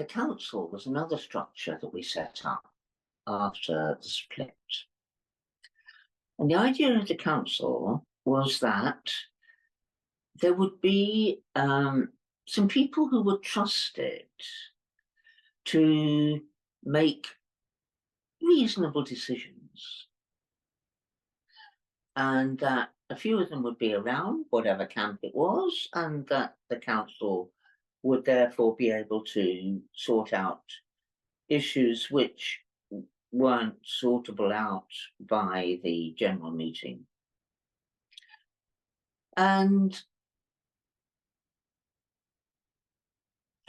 the council was another structure that we set up after the split. And the idea of the council was that there would be some people who were trusted to make reasonable decisions, and that a few of them would be around, whatever camp it was, and that the council would therefore be able to sort out issues which weren't sortable out by the general meeting. And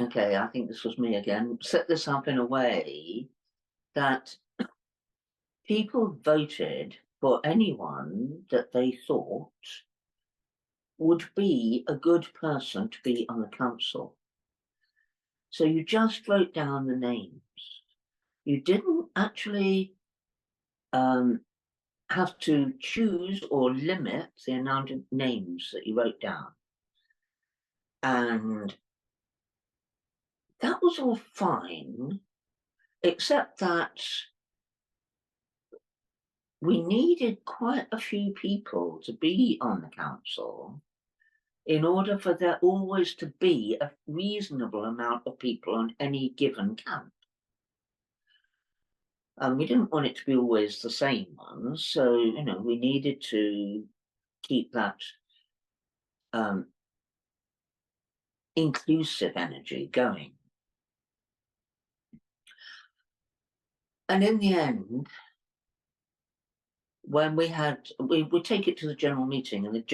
okay, I think this was me again, set this up in a way that people voted for anyone that they thought would be a good person to be on the council. So you just wrote down the names. You didn't actually have to choose or limit the amount of names that you wrote down. And that was all fine, except that we needed quite a few people to be on the council in order for there always to be a reasonable amount of people on any given camp. And we didn't want it to be always the same ones, so, you know, we needed to keep that inclusive energy going. And in the end, when we would take it to the general meeting, and the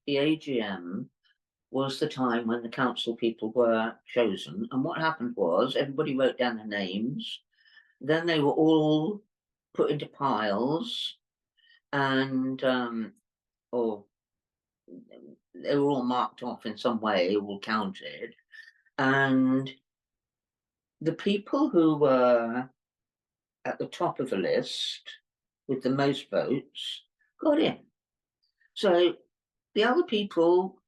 AGM was the time when the council people were chosen. And what happened was everybody wrote down their names, then they were all put into piles, and or they were all marked off in some way, all counted, and the people who were at the top of the list with the most votes got in. So the other people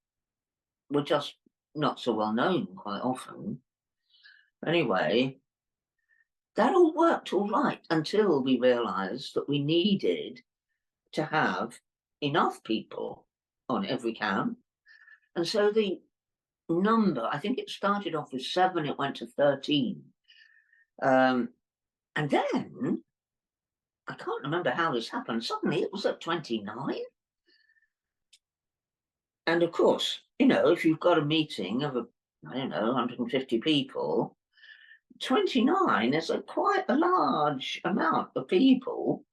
were just not so well known quite often. Anyway, that all worked all right until we realised that we needed to have enough people on every camp. And so the number, I think it started off with 7, it went to 13. And then, I can't remember how this happened, suddenly it was at 29. And of course, you know, if you've got a meeting of, I don't know, 150 people, 29 is quite a large amount of people.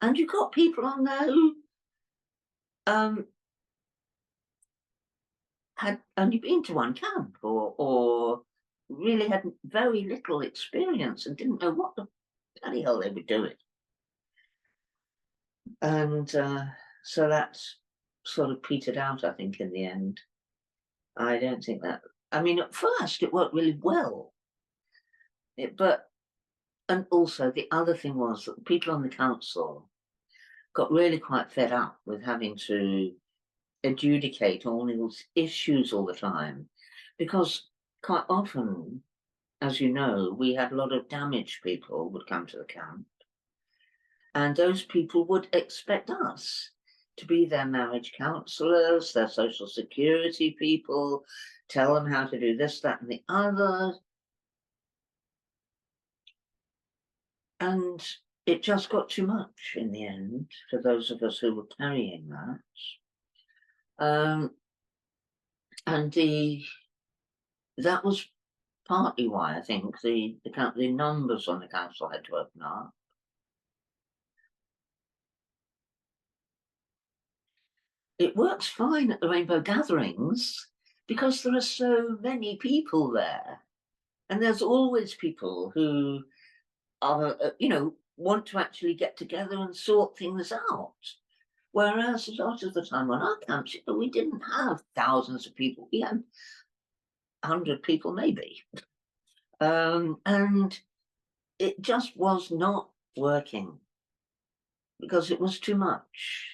And you've got people on there who had only been to one camp or really had very little experience and didn't know what the bloody hell they were doing. And so that's sort of petered out, I think, in the end. I don't think that, I mean, at first it worked really well. And also the other thing was that the people on the council got really quite fed up with having to adjudicate all these issues all the time, because quite often, as you know, we had a lot of damaged people would come to the camp, and those people would expect us to be their marriage counsellors, their social security people, tell them how to do this, that, and the other. And it just got too much in the end for those of us who were carrying that. And that was partly why I think the numbers on the council had to open up. It works fine at the Rainbow Gatherings because there are so many people there, and there's always people who are, you know, want to actually get together and sort things out. Whereas a lot of the time on our camps, you know, we didn't have thousands of people. We had 100 people maybe. And it just was not working because it was too much.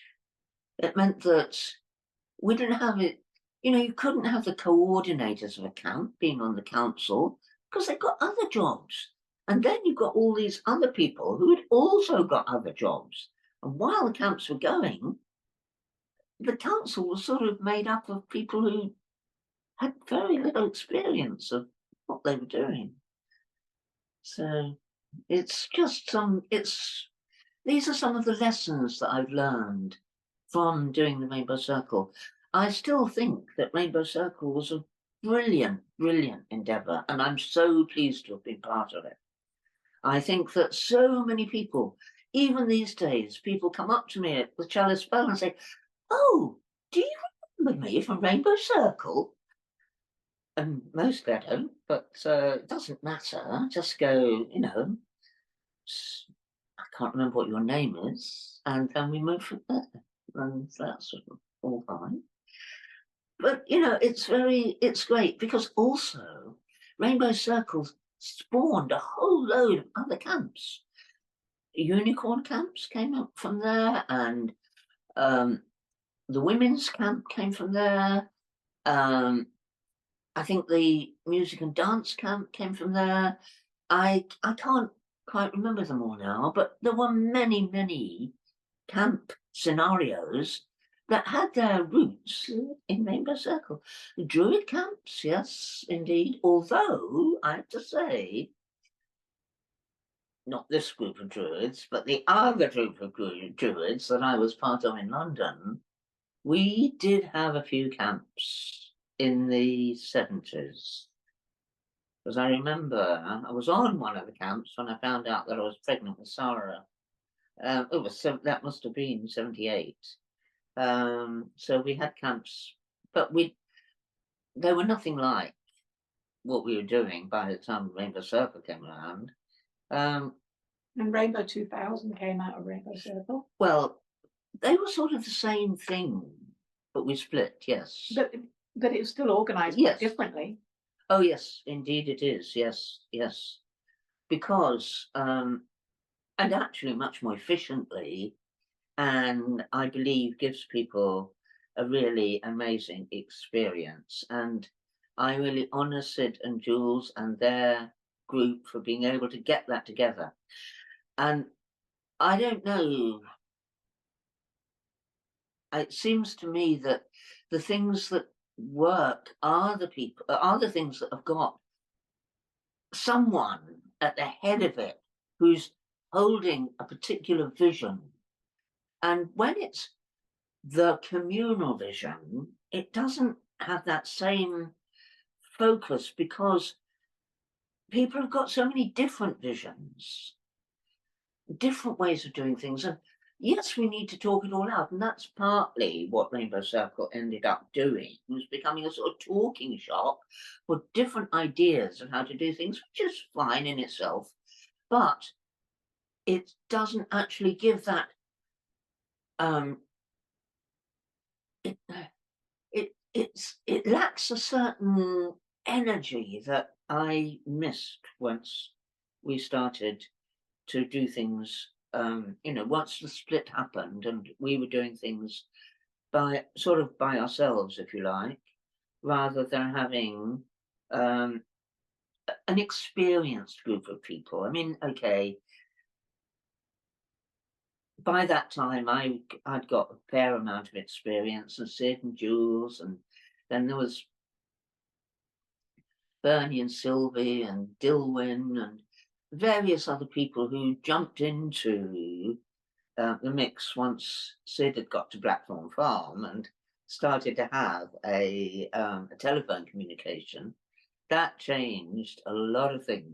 It meant that we didn't have it, you know, you couldn't have the coordinators of a camp being on the council because they've got other jobs. And then you've got all these other people who had also got other jobs. And while the camps were going, the council was sort of made up of people who had very little experience of what they were doing. So it's just these are some of the lessons that I've learned from doing the Rainbow Circle. I still think that Rainbow Circle was a brilliant, brilliant endeavour, and I'm so pleased to have been part of it. I think that so many people, even these days, people come up to me with Chalice Bow and say, "Oh, do you remember me from Rainbow Circle?" And mostly I don't, but it doesn't matter. Just go, I can't remember what your name is, and then we move from there. And that's sort of all fine. But, it's great because also Rainbow Circles spawned a whole load of other camps. Unicorn camps came up from there, and the women's camp came from there. I think the music and dance camp came from there. I can't quite remember them all now, but there were many, many camp scenarios that had their roots in Rainbow Circle. The Druid camps, yes, indeed. Although, I have to say, not this group of Druids, but the other group of Druids that I was part of in London, we did have a few camps in the 70s. Because I remember I was on one of the camps when I found out that I was pregnant with Sarah. That must have been 78. So we had camps, but they were nothing like what we were doing by the time Rainbow Circle came around. And Rainbow 2000 came out of Rainbow Circle. Well, they were sort of the same thing, but we split, yes. But it was still organised quite differently. Oh, yes, indeed it is. Yes, yes. Because, and actually much more efficiently, and I believe gives people a really amazing experience. And I really honour Sid and Jules and their group for being able to get that together. And I don't know, it seems to me that the things that work are the things that have got someone at the head of it who's holding a particular vision. And when it's the communal vision, it doesn't have that same focus because people have got so many different visions, different ways of doing things. And yes, we need to talk it all out. And that's partly what Rainbow Circle ended up doing. It was becoming a sort of talking shop for different ideas of how to do things, which is fine in itself. But it doesn't actually give that it lacks a certain energy that I missed once we started to do things. Once the split happened and we were doing things by ourselves, if you like, rather than having an experienced group of people. I mean, okay. By that time, I'd got a fair amount of experience, and Sid and Jules, and then there was Bernie and Sylvie and Dilwyn and various other people who jumped into the mix once Sid had got to Blackthorn Farm and started to have a telephone communication. That changed a lot of things